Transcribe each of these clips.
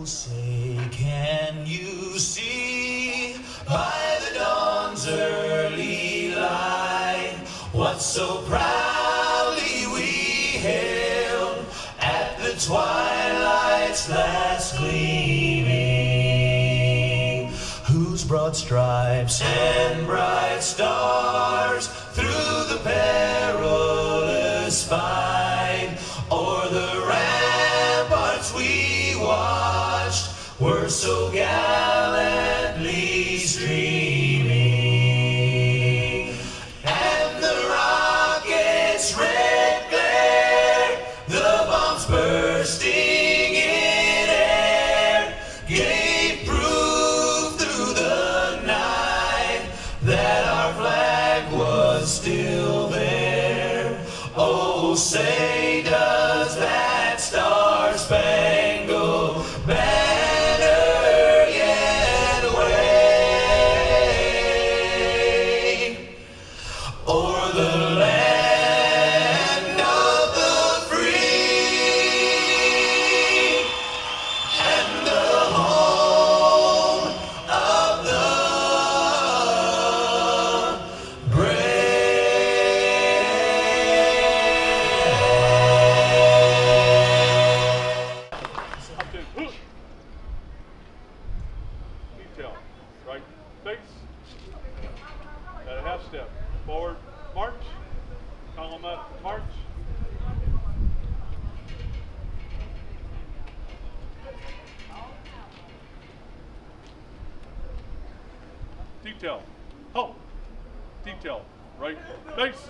Say, can you see by the dawn's early light what so proudly we hailed at the twilight's last gleaming, whose broad stripes and bright stars through the perilous fight o'er the ramparts we watched were so gallantly streaming, and the rocket's red glare, the bombs bursting in air, gave proof through the night that our flag was still there. Oh, say does that star-spangled banner yet wave o'er the land of the free and the home of the brave. Detail. Right face. At a half step. Forward march. Column up march. Detail. Halt. Detail. Right face.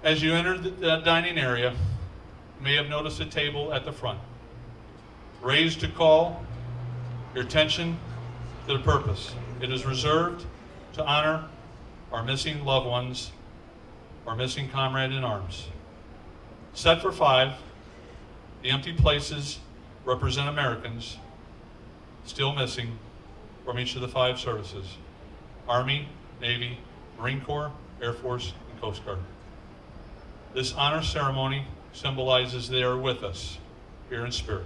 As you enter the dining area, you may have noticed a table at the front, raised to call your attention to the purpose. It is reserved to honor our missing loved ones, our missing comrade in arms. Set for 5, the empty places represent Americans still missing from each of the 5 services: Army, Navy, Marine Corps, Air Force, and Coast Guard. This honor ceremony symbolizes they are with us here in spirit.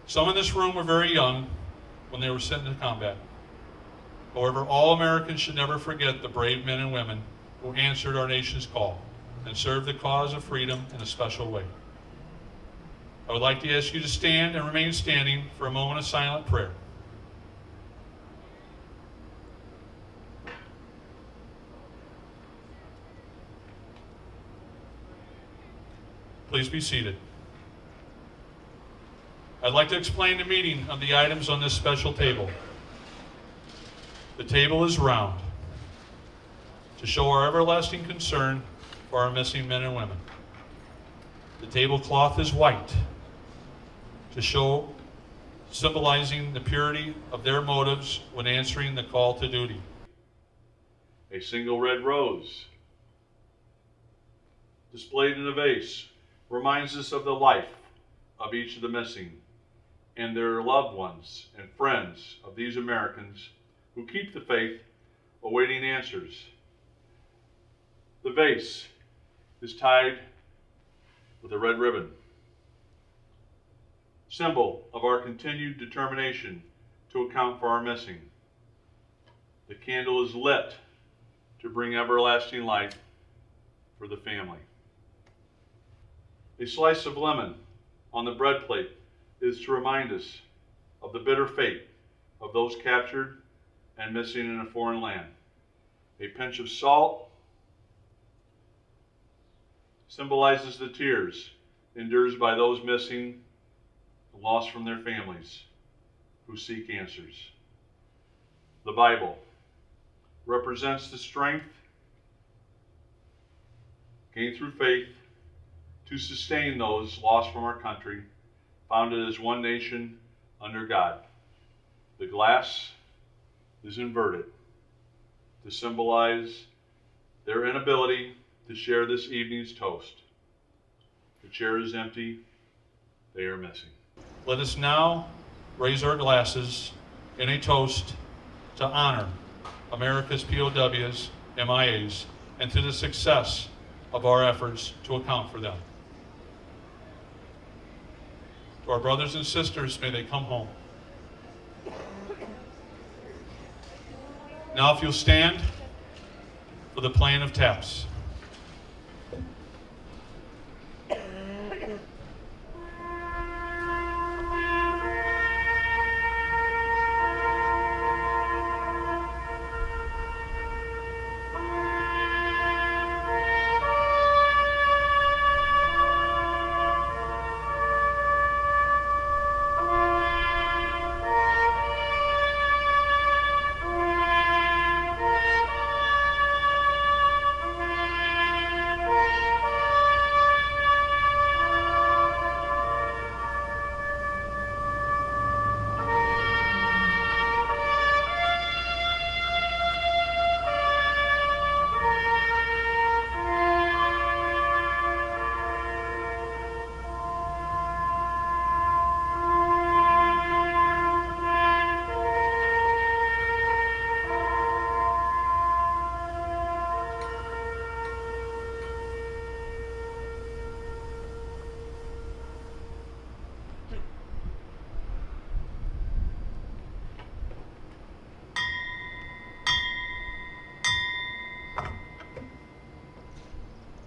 Some in this room were very young when they were sent into combat. However, all Americans should never forget the brave men and women who answered our nation's call and served the cause of freedom in a special way. I would like to ask you to stand and remain standing for a moment of silent prayer. Please be seated. I'd like to explain the meaning of the items on this special table. The table is round to show our everlasting concern for our missing men and women. The tablecloth is white to show, symbolizing the purity of their motives when answering the call to duty. A single red rose displayed in a vase reminds us of the life of each of the missing and their loved ones and friends of these Americans who keep the faith, awaiting answers. The vase is tied with a red ribbon, symbol of our continued determination to account for our missing. The candle is lit to bring everlasting light for the family. A slice of lemon on the bread plate is to remind us of the bitter fate of those captured and missing in a foreign land. A pinch of salt symbolizes the tears endured by those missing and lost from their families who seek answers. The Bible represents the strength gained through faith to sustain those lost from our country, founded as one nation under God. The glass is inverted to symbolize their inability to share this evening's toast. The chair is empty, they are missing. Let us now raise our glasses in a toast to honor America's POWs, MIAs, and to the success of our efforts to account for them. To our brothers and sisters, may they come home. Now, if you'll stand for the playing of taps.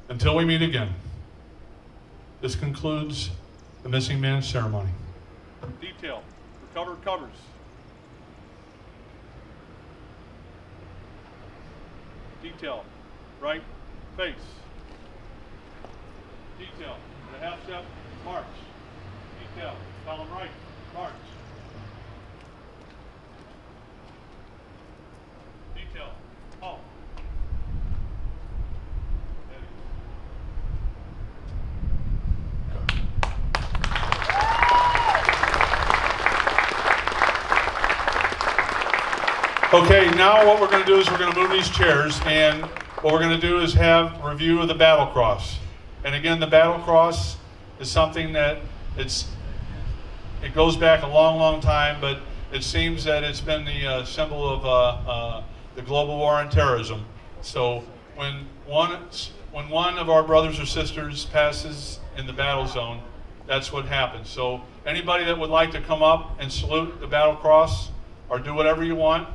Until we meet again, this concludes the missing man ceremony. Detail, recovered covers. Detail, right face. Detail, the half step, march. Detail, column right, march. Detail, halt. Okay, now what we're going to do is we're going to move these chairs, and what we're going to do is have a review of the battle cross. And again, the battle cross is something that it goes back a long, long time, but it seems that it's been the symbol of the global war on terrorism. So when one of our brothers or sisters passes in the battle zone, that's what happens. So anybody that would like to come up and salute the battle cross or do whatever you want,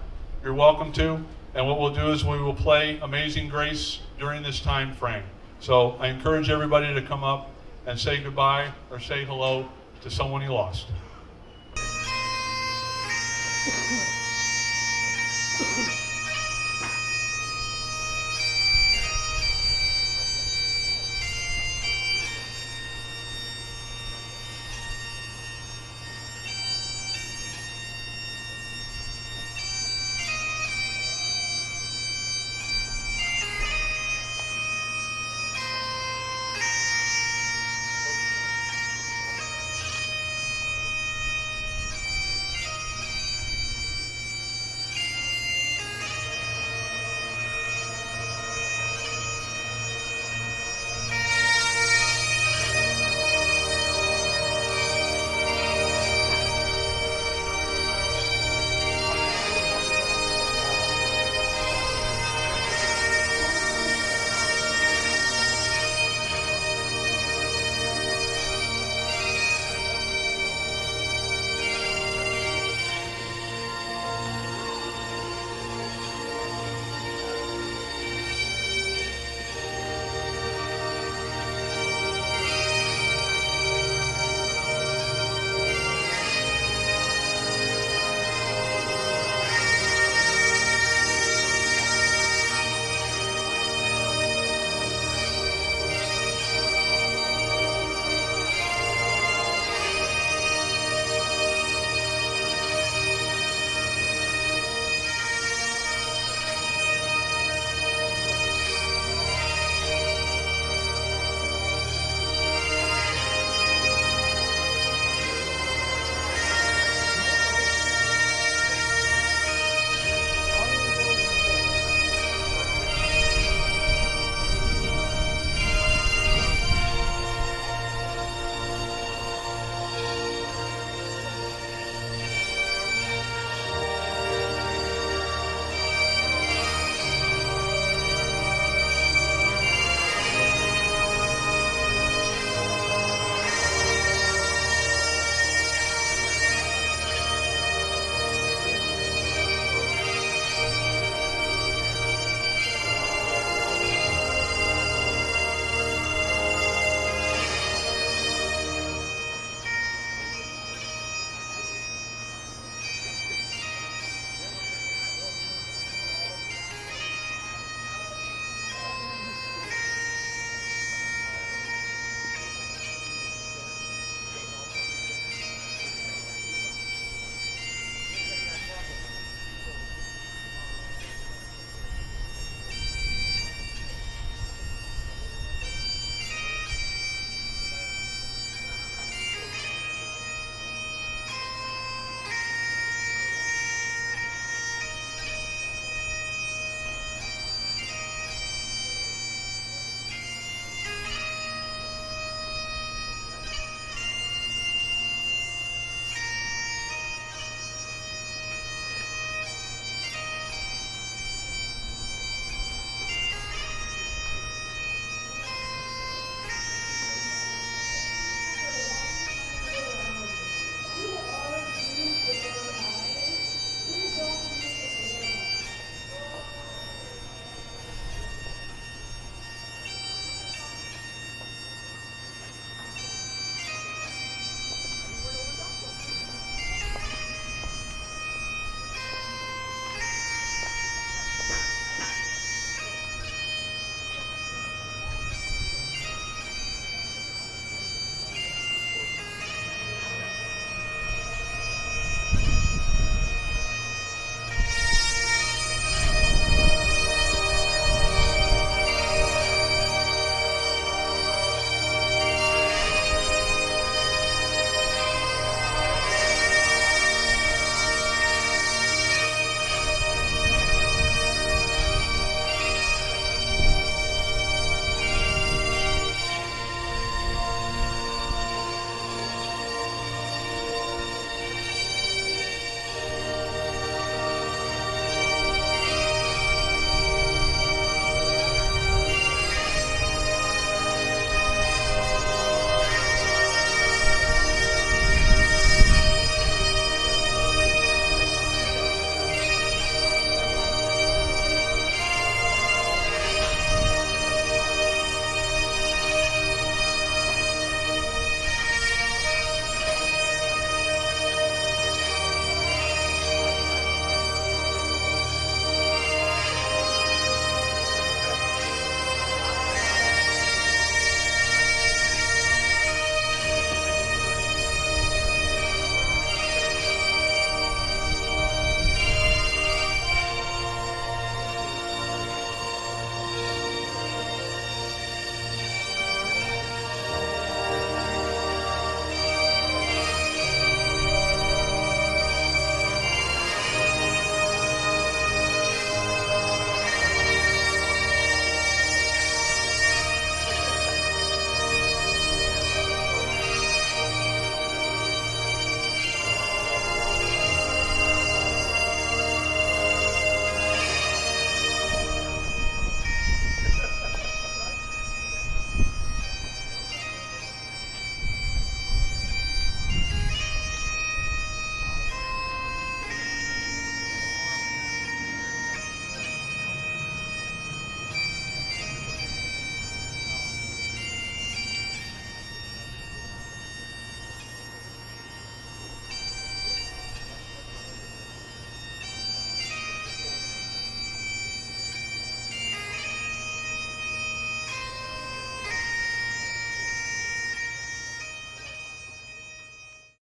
you're welcome to. And what we'll do is we will play Amazing Grace during this time frame. So I encourage everybody to come up and say goodbye or say hello to someone you lost.